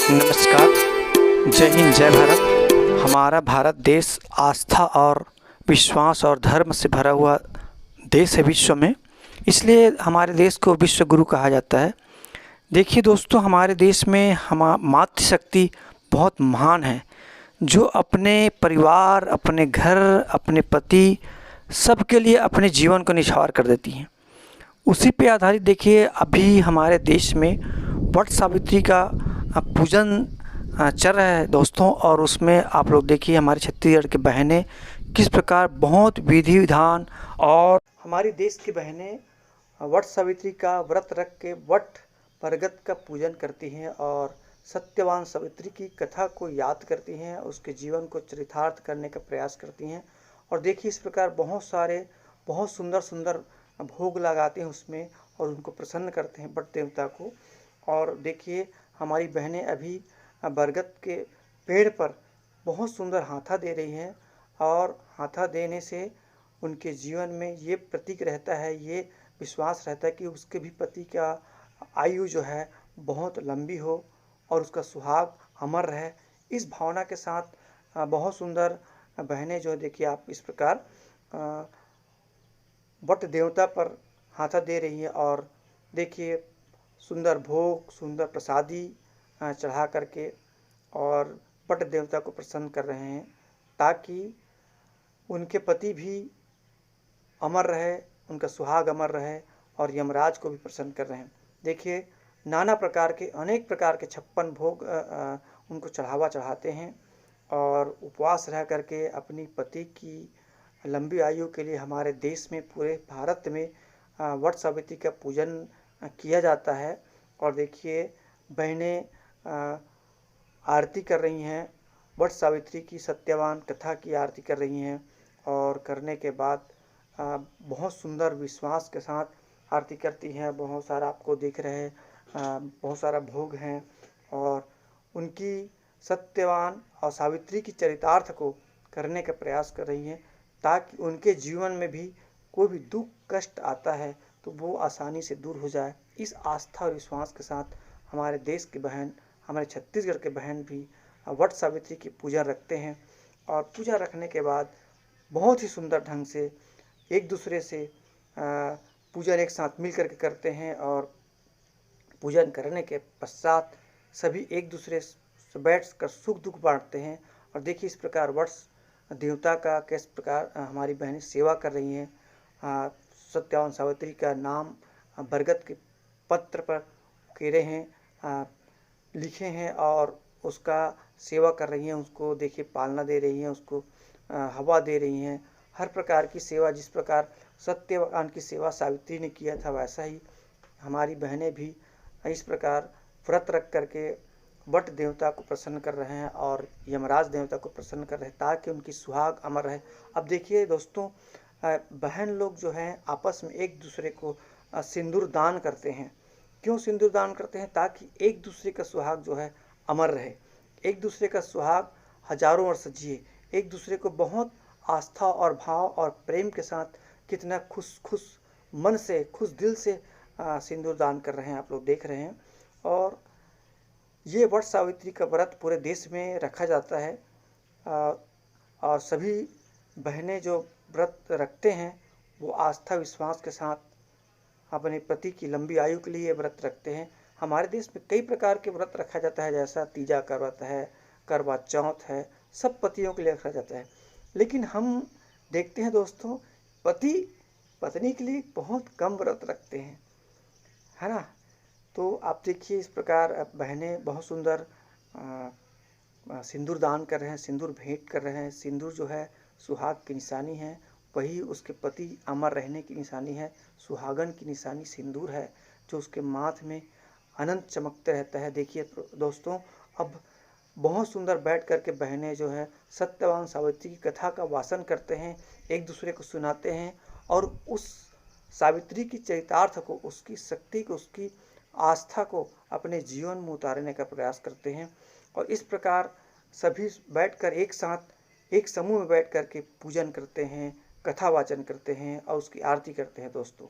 नमस्कार। जय हिंद, जय भारत। हमारा भारत देश आस्था और विश्वास और धर्म से भरा हुआ देश है विश्व में, इसलिए हमारे देश को विश्व गुरु कहा जाता है। देखिए दोस्तों, हमारे देश में मातृशक्ति बहुत महान है, जो अपने परिवार, अपने घर, अपने पति सबके लिए अपने जीवन को निछावर कर देती हैं। उसी पे आधारित देखिए, अभी हमारे देश में वट सावित्री का पूजन चल रहा है दोस्तों, और उसमें आप लोग देखिए हमारे छत्तीसगढ़ की बहनें किस प्रकार बहुत विधि विधान, और हमारी देश की बहनें वट सावित्री का व्रत रख के वट बरगद का पूजन करती हैं और सत्यवान सावित्री की कथा को याद करती हैं, उसके जीवन को चरितार्थ करने का प्रयास करती हैं। और देखिए इस प्रकार बहुत सारे बहुत सुंदर सुंदर भोग लगाते हैं उसमें, और उनको प्रसन्न करते हैं वट देवता को। और देखिए हमारी बहनें अभी बरगद के पेड़ पर बहुत सुंदर हाथा दे रही हैं, और हाथा देने से उनके जीवन में ये प्रतीक रहता है, ये विश्वास रहता है कि उसके भी पति का आयु जो है बहुत लंबी हो और उसका सुहाग अमर रहे। इस भावना के साथ बहुत सुंदर बहनें जो देखिए आप इस प्रकार वट देवता पर हाथा दे रही है, और देखिए सुंदर भोग, सुंदर प्रसादी चढ़ा करके और वट देवता को प्रसन्न कर रहे हैं, ताकि उनके पति भी अमर रहे, उनका सुहाग अमर रहे, और यमराज को भी प्रसन्न कर रहे हैं। देखिए नाना प्रकार के, अनेक प्रकार के 56 भोग उनको चढ़ाते हैं, और उपवास रह करके अपनी पति की लंबी आयु के लिए हमारे देश में, पूरे भारत में वट सावित्री का पूजन किया जाता है। और देखिए बहनें आरती कर रही हैं, वट सावित्री की सत्यवान कथा की आरती कर रही हैं, और करने के बाद बहुत सुंदर विश्वास के साथ आरती करती हैं। बहुत सारा आपको दिख रहे हैं, बहुत सारा भोग हैं, और उनकी सत्यवान और सावित्री की चरितार्थ को करने का प्रयास कर रही हैं, ताकि उनके जीवन में भी कोई भी दुख कष्ट आता है तो वो आसानी से दूर हो जाए। इस आस्था और विश्वास के साथ हमारे देश की बहन, हमारे छत्तीसगढ़ के बहन भी वट सावित्री की पूजा रखते हैं, और पूजा रखने के बाद बहुत ही सुंदर ढंग से एक दूसरे से पूजन एक साथ मिल करके करते हैं। और पूजन करने के पश्चात सभी एक दूसरे से बैठ कर सुख दुख बांटते हैं। और देखिए इस प्रकार वट देवता का किस प्रकार हमारी बहनें सेवा कर रही हैं। सत्यवान सावित्री का नाम बरगद के पत्र पर केरे हैं, लिखे हैं, और उसका सेवा कर रही हैं। उसको देखिए पालना दे रही हैं, उसको हवा दे रही हैं, हर प्रकार की सेवा। जिस प्रकार सत्यवान की सेवा सावित्री ने किया था, वैसा ही हमारी बहनें भी इस प्रकार व्रत रख करके वट देवता को प्रसन्न कर रहे हैं और यमराज देवता को प्रसन्न कर रहे हैं, ताकि उनकी सुहाग अमर रहे। अब देखिए दोस्तों, बहन लोग जो हैं आपस में एक दूसरे को सिंदूर दान करते हैं। क्यों सिंदूर दान करते हैं? ताकि एक दूसरे का सुहाग जो है अमर रहे, एक दूसरे का सुहाग हजारों वर्ष जिए। एक दूसरे को बहुत आस्था और भाव और प्रेम के साथ कितना खुश मन से, खुश दिल से सिंदूर दान कर रहे हैं, आप लोग देख रहे हैं। और ये वट सावित्री का व्रत पूरे देश में रखा जाता है, और सभी बहनें जो व्रत रखते हैं वो आस्था विश्वास के साथ अपने पति की लंबी आयु के लिए व्रत रखते हैं। हमारे देश में कई प्रकार के व्रत रखा जाता है, जैसा तीजा का व्रत है, करवा चौथ है, सब पतियों के लिए रखा जाता है। लेकिन हम देखते हैं दोस्तों, पति पत्नी के लिए बहुत कम व्रत रखते हैं, है ना। तो आप देखिए इस प्रकार बहनें बहुत सुंदर सिंदूर दान कर रहे हैं, सिंदूर भेंट कर रहे हैं। सिंदूर जो है सुहाग की निशानी है, वही उसके पति अमर रहने की निशानी है। सुहागन की निशानी सिंदूर है, जो उसके माथ में अनंत चमकते रहता है। देखिए दोस्तों, अब बहुत सुंदर बैठ कर के बहनें जो है सत्यवान सावित्री की कथा का वाचन करते हैं, एक दूसरे को सुनाते हैं, और उस सावित्री की चरितार्थ को, उसकी शक्ति को, उसकी आस्था को अपने जीवन में उतारने का प्रयास करते हैं। और इस प्रकार सभी बैठकर एक साथ एक समूह में बैठ कर के पूजन करते हैं, कथा वाचन करते हैं और उसकी आरती करते हैं दोस्तों।